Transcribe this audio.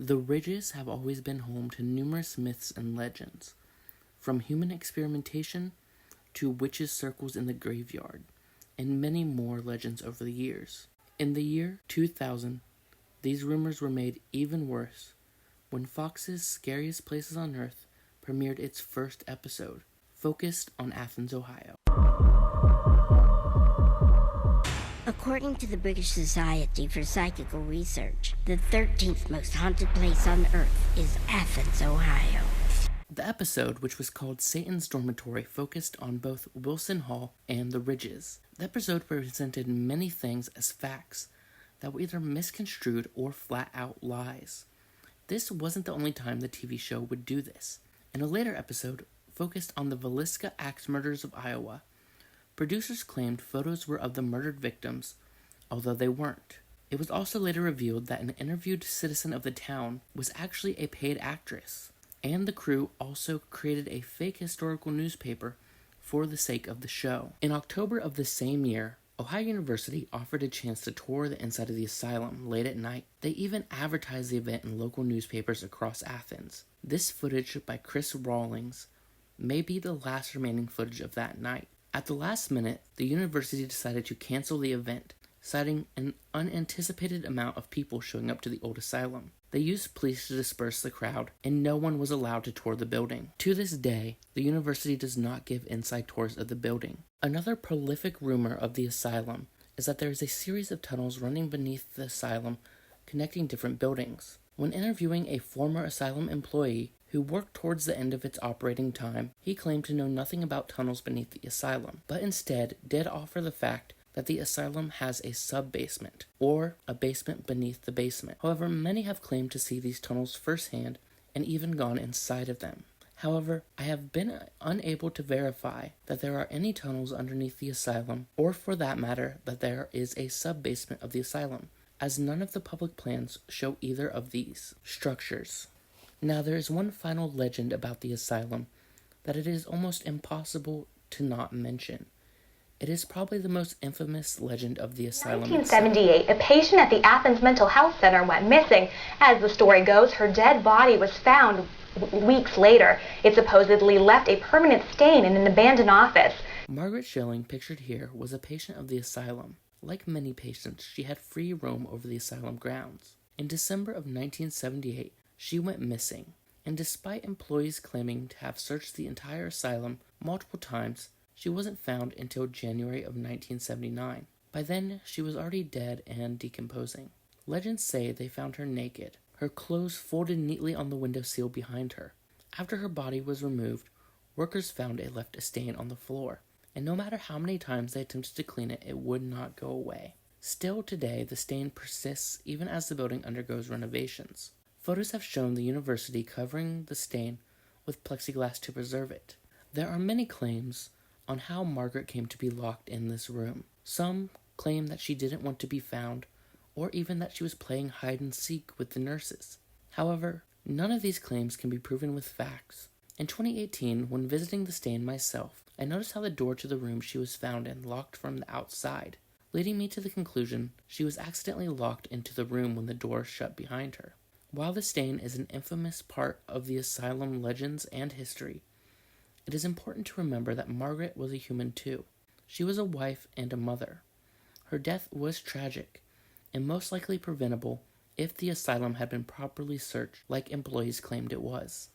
The ridges have always been home to numerous myths and legends, from human experimentation to witches' circles in the graveyard, and many more legends over the years. In the year 2000, these rumors were made even worse when Fox's Scariest Places on Earth premiered its first episode, focused on Athens, Ohio. According to the British Society for Psychical Research, the 13th most haunted place on Earth is Athens, Ohio. The episode, which was called Satan's Dormitory, focused on both Wilson Hall and the Ridges. The episode presented many things as facts that were either misconstrued or flat-out lies. This wasn't the only time the TV show would do this. In a later episode, focused on the Villisca Axe murders of Iowa, producers claimed photos were of the murdered victims, although they weren't. It was also later revealed that an interviewed citizen of the town was actually a paid actress, and the crew also created a fake historical newspaper for the sake of the show. In October of the same year, Ohio University offered a chance to tour the inside of the asylum late at night. They even advertised the event in local newspapers across Athens. This footage by Chris Rawlings may be the last remaining footage of that night. At the last minute, the university decided to cancel the event, citing an unanticipated amount of people showing up to the old asylum. They used police to disperse the crowd, and no one was allowed to tour the building. To this day, the university does not give inside tours of the building. Another prolific rumor of the asylum is that there is a series of tunnels running beneath the asylum connecting different buildings. When interviewing a former asylum employee who worked towards the end of its operating time, he claimed to know nothing about tunnels beneath the asylum, but instead did offer the fact that the asylum has a sub-basement, or a basement beneath the basement. However, many have claimed to see these tunnels firsthand and even gone inside of them. However, I have been unable to verify that there are any tunnels underneath the asylum, or for that matter, that there is a sub-basement of the asylum, as none of the public plans show either of these structures. Now, there is one final legend about the asylum that it is almost impossible to not mention. It is probably the most infamous legend of the asylum. In 1978, a patient at the Athens Mental Health Center went missing. As the story goes, her dead body was found weeks later. It supposedly left a permanent stain in an abandoned office. Margaret Shilling, pictured here, was a patient of the asylum. Like many patients, she had free roam over the asylum grounds. In December of 1978, she went missing, and despite employees claiming to have searched the entire asylum multiple times, she wasn't found until January of 1979. By then, she was already dead and decomposing. Legends say they found her naked, her clothes folded neatly on the windowsill behind her. After her body was removed, workers found it left a stain on the floor, and no matter how many times they attempted to clean it, it would not go away. Still today, the stain persists even as the building undergoes renovations. Photos have shown the university covering the stain with plexiglass to preserve it. There are many claims on how Margaret came to be locked in this room. Some claim that she didn't want to be found, or even that she was playing hide-and-seek with the nurses. However, none of these claims can be proven with facts. In 2018, when visiting the stain myself, I noticed how the door to the room she was found in locked from the outside, leading me to the conclusion she was accidentally locked into the room when the door shut behind her. While the stain is an infamous part of the asylum legends and history, it is important to remember that Margaret was a human too. She was a wife and a mother. Her death was tragic, and most likely preventable if the asylum had been properly searched like employees claimed it was.